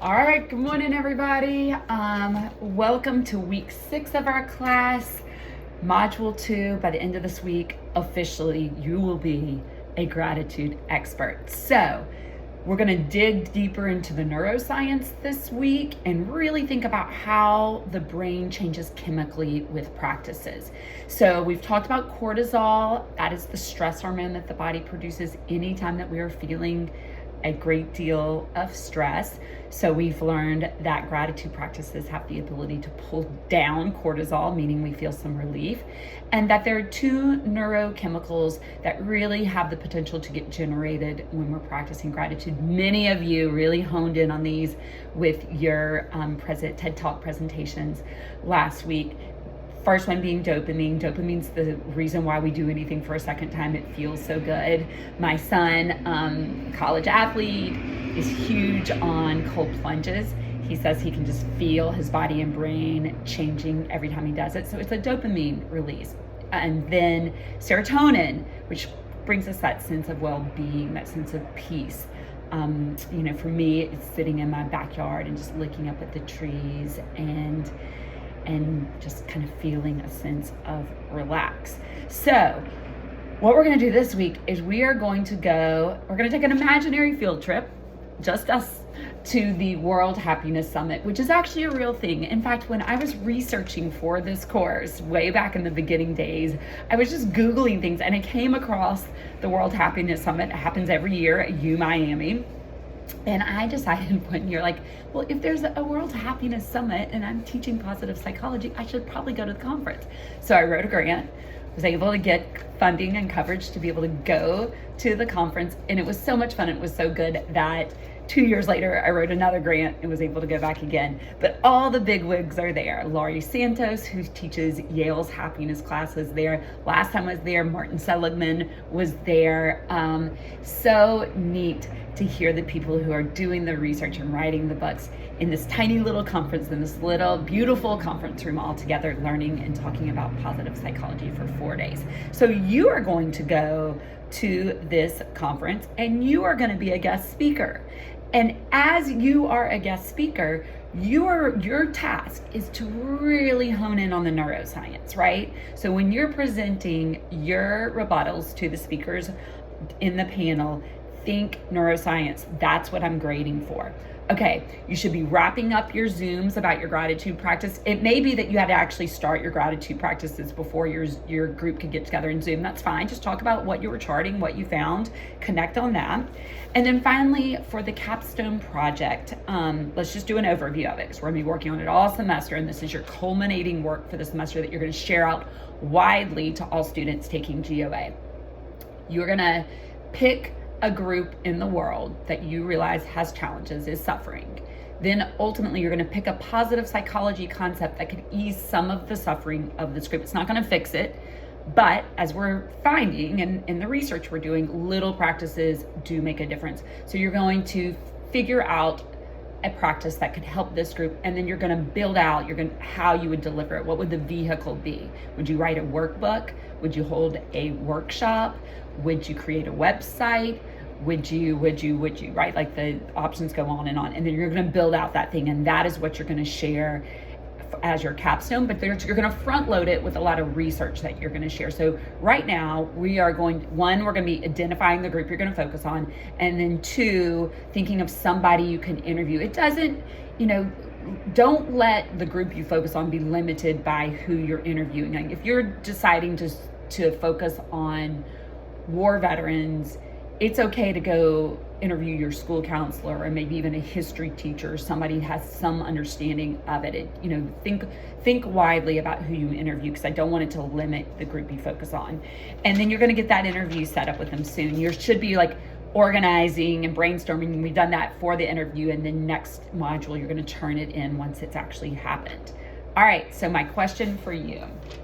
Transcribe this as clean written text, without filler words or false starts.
All right, good morning, everybody. Welcome to week 6 of our class, module 2. By the end of this week, officially, you will be a gratitude expert. So we're gonna dig deeper into the neuroscience this week and really think about how the brain changes chemically with practices. So we've talked about cortisol. That is the stress hormone that the body produces anytime that we are feeling a great deal of stress. So we've learned that gratitude practices have the ability to pull down cortisol, meaning we feel some relief, and that there are 2 neurochemicals that really have the potential to get generated when we're practicing gratitude. Many of you really honed in on these with your TED Talk presentations last week. First one being dopamine. Dopamine's the reason why we do anything for a second time. It feels so good. My son, college athlete, is huge on cold plunges. He says he can just feel his body and brain changing every time he does it. So it's a dopamine release. And then serotonin, which brings us that sense of well-being, that sense of peace. For me, it's sitting in my backyard and just looking up at the trees and just kind of feeling a sense of relax. So what we're going to do this week is we're going to take an imaginary field trip, just us, to the World Happiness Summit, which is actually a real thing. In fact, when I was researching for this course way back in the beginning days, I was just Googling things and I came across the World Happiness Summit. It happens every year at U Miami. And I decided one year, well, if there's a World Happiness Summit and I'm teaching positive psychology, I should probably go to the conference. So I wrote a grant, was able to get funding and coverage to be able to go to the conference. And it was so much fun. It was so good that 2 years later, I wrote another grant and was able to go back again. But all the big wigs are there. Laurie Santos, who teaches Yale's happiness classes, there. Last time I was there, Martin Seligman was there. So neat to hear the people who are doing the research and writing the books in this tiny little conference, in this little beautiful conference room all together, learning and talking about positive psychology for 4 days. So you are going to go to this conference and you are going to be a guest speaker. And as you are a guest speaker, your task is to really hone in on the neuroscience, right? So when you're presenting your rebuttals to the speakers in the panel, think neuroscience. That's what I'm grading for. Okay, you should be wrapping up your Zooms about your gratitude practice. It may be that you had to actually start your gratitude practices before your group could get together in Zoom. That's fine. Just talk about what you were charting, what you found, connect on that. And then finally, for the capstone project, let's just do an overview of it, because we're gonna be working on it all semester, and this is your culminating work for the semester that you're gonna share out widely to all students taking GOA. You're gonna pick a group in the world that you realize has challenges, is suffering. Then ultimately you're gonna pick a positive psychology concept that could ease some of the suffering of this group. It's not gonna fix it, but as we're finding and in the research we're doing, little practices do make a difference. So you're going to figure out a practice that could help this group, and then you're going to build out how you would deliver it. What would the vehicle be? Would you write a workbook? Would you hold a workshop? Would you create a website? Would you, right? Like the options go on, and then you're going to build out that thing, and that is what you're going to share as your capstone, but you're going to front load it with a lot of research that you're going to share. So right now we're going to be identifying the group you're going to focus on, and then 2, thinking of somebody you can interview. It doesn't, don't let the group you focus on be limited by who you're interviewing. Like if you're deciding to focus on war veterans, it's okay to go interview your school counselor or maybe even a history teacher, somebody who has some understanding of it. Think widely about who you interview, because I don't want it to limit the group you focus on. And then you're going to get that interview set up with them soon. You should be organizing and brainstorming. We've done that for the interview, and then next module you're going to turn it in once it's actually happened. All right, so my question for you: